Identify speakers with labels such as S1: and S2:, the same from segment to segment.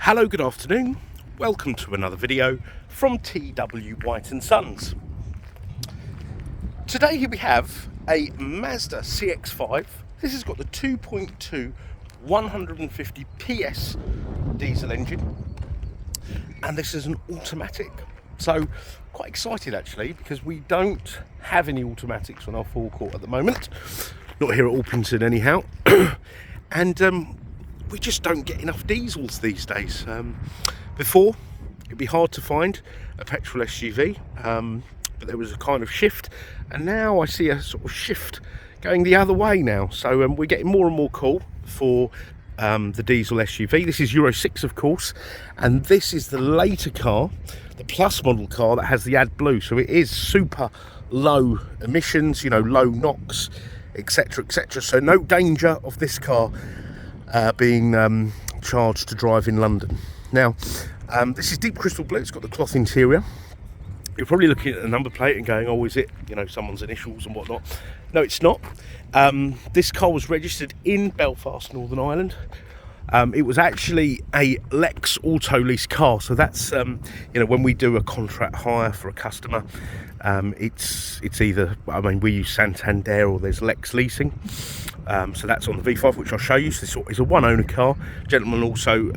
S1: Hello, good afternoon. Welcome to another video from T.W White Sons. Today here we have a Mazda CX-5. This has got the 2.2 150 PS diesel engine, and this is an automatic. So quite excited actually, because we don't have any automatics on our forecourt at the moment, not here at Orpington anyhow. And we just don't get enough diesels these days. Before, it'd be hard to find a petrol SUV, but there was a kind of shift, and now I see a sort of shift going the other way now. So we're getting more and more call for the diesel SUV. This is Euro 6, of course, and this is the later car, the Plus model car that has the AdBlue. So it is super low emissions, you know, low NOx, etc, etc. So no danger of this car being charged to drive in London. Now, this is deep crystal blue. It's got the cloth interior. You're probably looking at the number plate and going, oh, is it, you know, someone's initials and whatnot? No, it's not. This car was registered in Belfast, Northern Ireland. It was actually a Lex auto lease car. So that's, you know, when we do a contract hire for a customer, it's either, I mean, we use Santander or there's Lex leasing. So that's on the V5, which I'll show you. So this is a one owner car. Gentleman also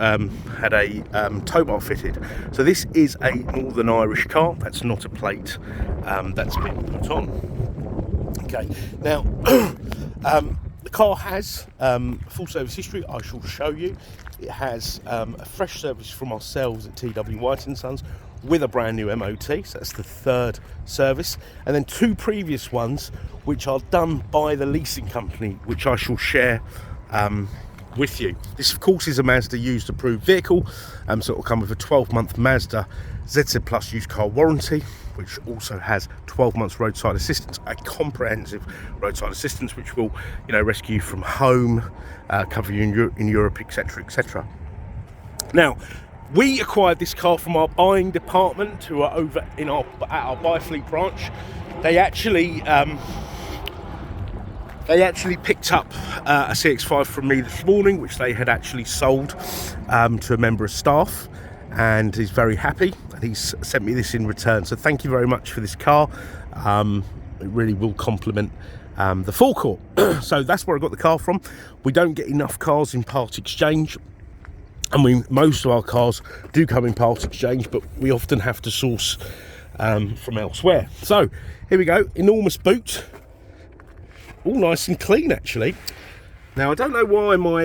S1: had a tow bar fitted. So this is a Northern Irish car. That's not a plate that's been put on. Okay, now the car has full service history. I shall show you. It has a fresh service from ourselves at T.W White Sons with a brand new MOT, so that's the third service, and then two previous ones which are done by the leasing company, which I shall share with you. This of course is a Mazda used approved vehicle, so it will come with a 12-month Mazda ZZ Plus used car warranty, which also has 12 months roadside assistance, a comprehensive roadside assistance which will, you know, rescue you from home, cover you in Europe, etc, etc. Now, we acquired this car from our buying department, who are over in at our Byfleet branch. They actually picked up a CX-5 from me this morning, which they had actually sold to a member of staff, and he's very happy, and he's sent me this in return. So thank you very much for this car. It really will complement the forecourt. So that's where I got the car from. We don't get enough cars in part exchange. I mean, most of our cars do come in part exchange, but we often have to source from elsewhere. So here we go, enormous boot, all nice and clean actually. Now I don't know why my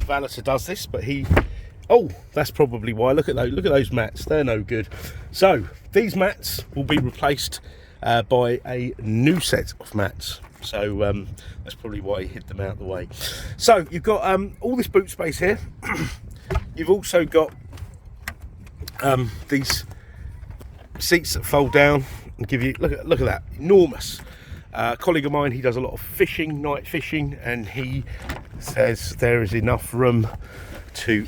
S1: valeter does this, but that's probably why. Look at those mats, they're no good. So these mats will be replaced by a new set of mats. So that's probably why he hid them out of the way. So you've got all this boot space here. You've also got these seats that fold down and give you, look at that, enormous. A colleague of mine, he does a lot of fishing, night fishing, and he says there is enough room to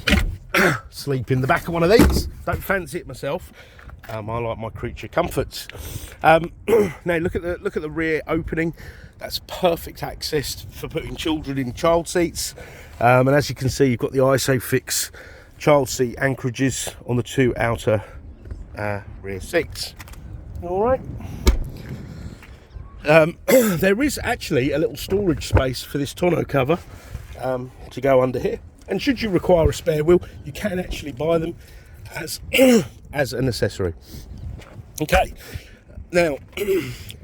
S1: sleep in the back of one of these. Don't fancy it myself. I like my creature comforts. Now look at the rear opening. That's perfect access for putting children in child seats. And as you can see, you've got the ISOFIX child seat anchorages on the two outer rear seats. All right. There is actually a little storage space for this tonneau cover to go under here. And should you require a spare wheel, you can actually buy them as as an accessory. Okay, now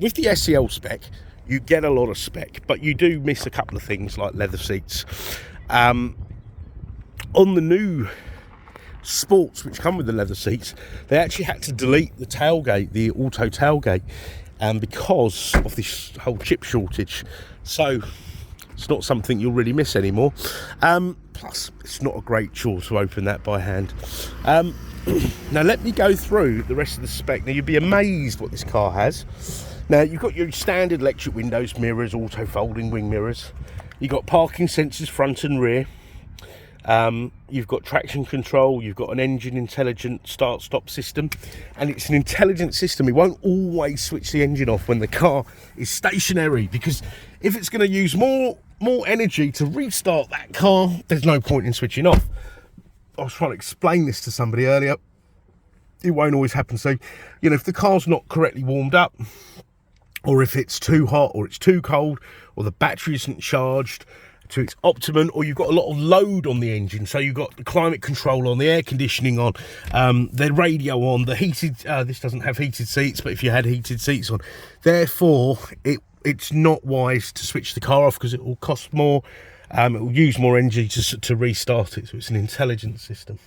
S1: with the SEL spec, you get a lot of spec, but you do miss a couple of things like leather seats. On the new sports which come with the leather seats, they actually had to delete the tailgate, the auto tailgate, because of this whole chip shortage. So it's not something you'll really miss anymore. Plus, it's not a great chore to open that by hand. Now let me go through the rest of the spec. Now you'd be amazed what this car has. Now you've got your standard electric windows, mirrors, auto folding wing mirrors. You've got parking sensors front and rear. You've got traction control. You've got an engine intelligent start-stop system, and it's an intelligent system. It won't always switch the engine off when the car is stationary, because if it's going to use more more energy to restart that car, there's no point in switching off. I was trying to explain this to somebody earlier. It won't always happen. So, you know, if the car's not correctly warmed up, or if it's too hot or it's too cold, or the battery isn't charged to its optimum, or you've got a lot of load on the engine, so you've got the climate control on, the air conditioning on, the radio on, the heated, this doesn't have heated seats, but if you had heated seats on, therefore it's not wise to switch the car off, because it will cost more, it will use more energy to restart it. So it's an intelligent system.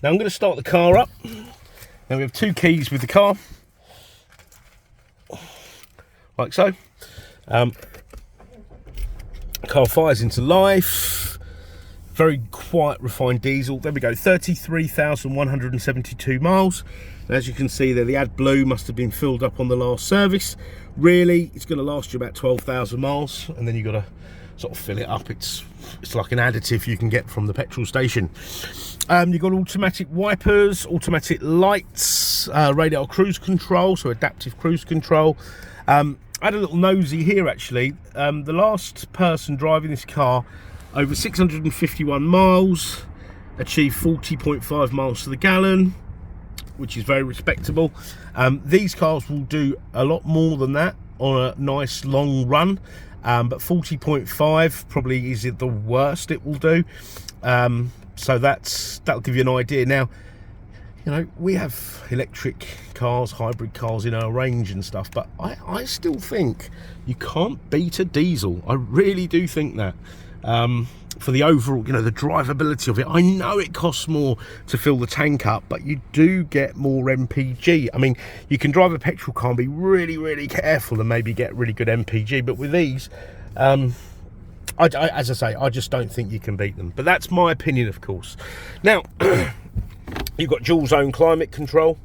S1: Now I'm going to start the car up. Now we have 2 keys with the car, like so. Car fires into life. Very quiet, refined diesel. There we go, 33,172 miles. And as you can see there, the AdBlue must have been filled up on the last service. Really, it's going to last you about 12,000 miles, and then you've got to sort of fill it up. It's like an additive you can get from the petrol station. You've got automatic wipers, automatic lights, radar cruise control, so adaptive cruise control. I had a little nosy here actually. The last person driving this car over 651 miles achieved 40.5 miles to the gallon, which is very respectable. These cars will do a lot more than that on a nice long run, but 40.5 probably is the worst it will do. So that'll give you an idea. Now, you know, we have electric cars, hybrid cars in our range and stuff, but I still think you can't beat a diesel. I really do think that. For the overall, you know, the drivability of it. I know it costs more to fill the tank up, but you do get more MPG. I mean, you can drive a petrol car and be really, really careful and maybe get really good MPG, but with these, as I say, I just don't think you can beat them. But that's my opinion, of course. Now, you've got dual zone climate control.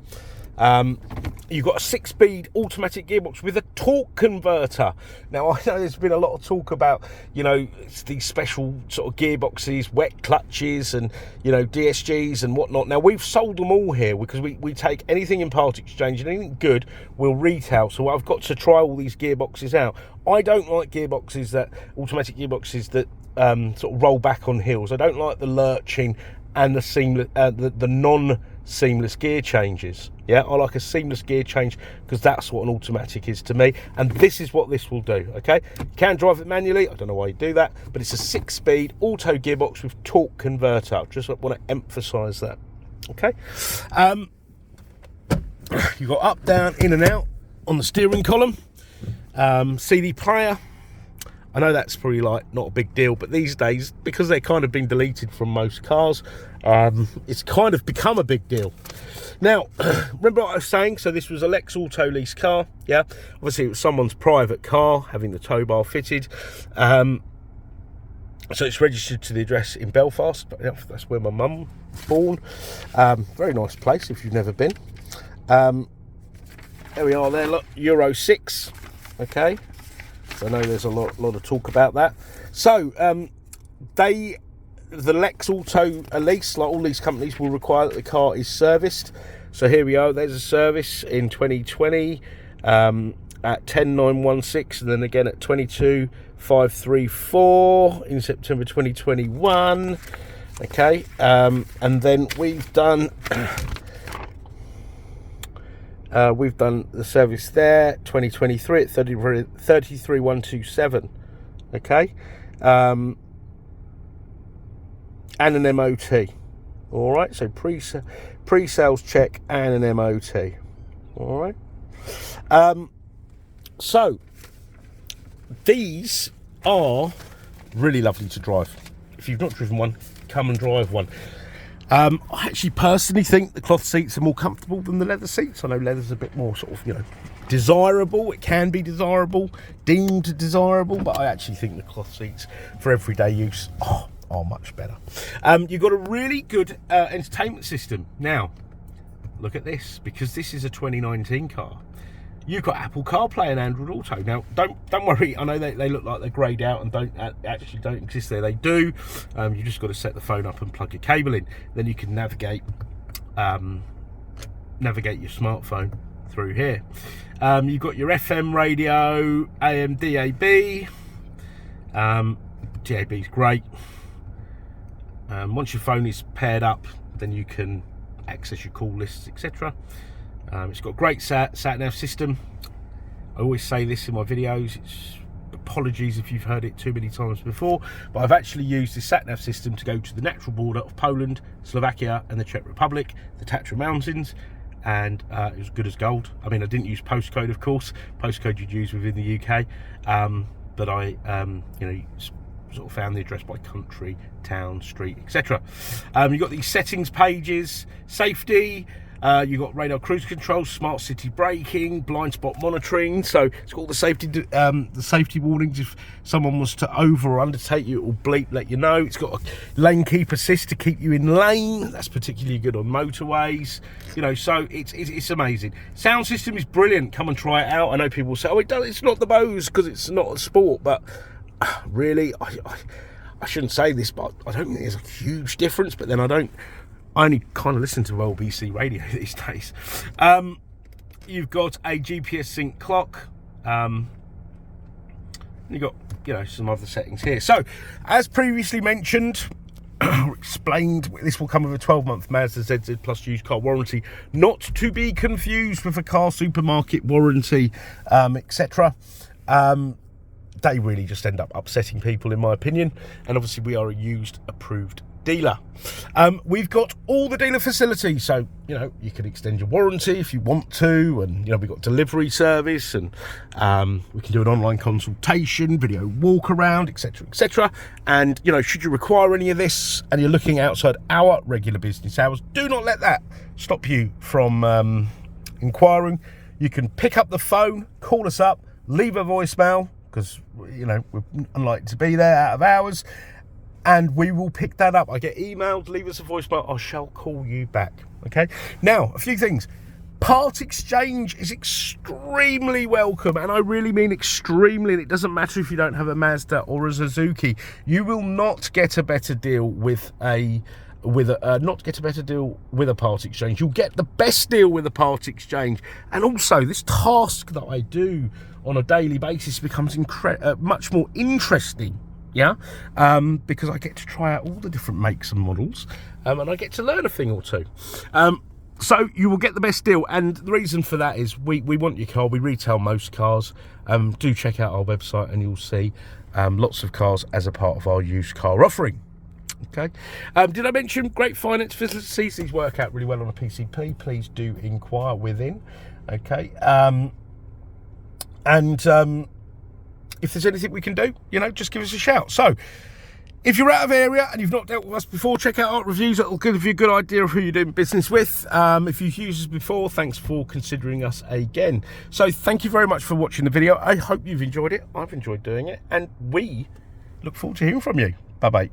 S1: You've got a 6-speed automatic gearbox with a torque converter. Now, I know there's been a lot of talk about, you know, these special sort of gearboxes, wet clutches and, you know, DSGs and whatnot. Now, we've sold them all here because we take anything in part exchange and anything good we'll retail. So I've got to try all these gearboxes out. I don't like automatic gearboxes that sort of roll back on hills. I don't like the lurching and the seamless, the non-seamless gear changes. Yeah, I like a seamless gear change because that's what an automatic is to me, and this is what this will do. Okay, you can drive it manually. I don't know why you do that, but it's a 6-speed auto gearbox with torque converter. I just want to emphasize that. Okay, you've got up, down, in and out on the steering column. CD player. I know that's probably like not a big deal, but these days, because they're kind of been deleted from most cars, it's kind of become a big deal. Now, remember what I was saying? So this was a Lex Auto Lease car, yeah? Obviously, it was someone's private car, having the tow bar fitted. So it's registered to the address in Belfast. That's where my mum was born. Very nice place if you've never been. There we are there, look, Euro 6, okay? I know there's a lot of talk about that. So the Lex Auto Lease, like all lease companies, will require that the car is serviced. So here we are. There's a service in 2020 at 10916, and then again at 22534 in September 2021. Okay, and then we've done the service there 2023 at 33127. Okay, and an MOT. All right, so pre-sales check and an MOT. All right, so these are really lovely to drive. If you've not driven one, come and drive one. I actually personally think the cloth seats are more comfortable than the leather seats. I know leather's a bit more sort of, you know, desirable. It can be desirable, deemed desirable, but I actually think the cloth seats for everyday use are much better. You've got a really good entertainment system. Now, look at this, because this is a 2019 car. You've got Apple CarPlay and Android Auto. Now, don't worry. I know they look like they're greyed out and don't exist there. They do. You just got to set the phone up and plug your cable in. Then you can navigate your smartphone through here. You've got your FM radio, AM, DAB. DAB is great. Once your phone is paired up, then you can access your call lists, etc. It's got a great sat nav system. I always say this in my videos. Apologies if you've heard it too many times before, but I've actually used this sat nav system to go to the natural border of Poland, Slovakia and the Czech Republic, the Tatra Mountains, and it was good as gold. I mean, I didn't use postcode, of course. Postcode you'd use within the UK, but I you know, sort of found the address by country, town, street, etc. You've got these settings pages, safety, you've got radar cruise control, smart city braking, blind spot monitoring. So it's got all the safety warnings. If someone was to over or undertake you, it will bleep, let you know. It's got a lane keep assist to keep you in lane. That's particularly good on motorways. You know, so it's amazing. Sound system is brilliant. Come and try it out. I know people say, oh, it's not the Bose because it's not a sport, but really, I shouldn't say this, but I don't think there's a huge difference. But then I only kind of listen to BBC radio these days. You've got a GPS sync clock. You've got, you know, some other settings here. So, as previously mentioned, explained, this will come with a 12-month Mazda ZZ Plus used car warranty, not to be confused with a car supermarket warranty, etc. They really just end up upsetting people, in my opinion. And obviously, we are a used approved dealer. We've got all the dealer facilities, so you know, you can extend your warranty if you want to, and you know, we've got delivery service, and we can do an online consultation, video walk around, etc, etc. And you know, should you require any of this and you're looking outside our regular business hours, do not let that stop you from inquiring. You can pick up the phone, call us up, leave a voicemail, because you know, we're unlikely to be there out of hours, and we will pick that up. I get emailed, leave us a voicemail, I shall call you back. Okay, now a few things. Part exchange is extremely welcome, and I really mean extremely. It doesn't matter if you don't have a Mazda or a Suzuki. You will not get a better deal with a part exchange. You'll get the best deal with a part exchange. And also, this task that I do on a daily basis becomes much more interesting, yeah, because I get to try out all the different makes and models, and I get to learn a thing or two. So you will get the best deal, and the reason for that is we want your car. We retail most cars. Do check out our website and you'll see lots of cars as a part of our used car offering. Okay, did I mention great finance facilities? These work out really well on a PCP. Please do inquire within. Okay, if there's anything we can do, you know, just give us a shout. So, if you're out of area and you've not dealt with us before, check out our reviews. It'll give you a good idea of who you're doing business with. If you've used us before, thanks for considering us again. So, thank you very much for watching the video. I hope you've enjoyed it. I've enjoyed doing it, and we look forward to hearing from you. Bye-bye.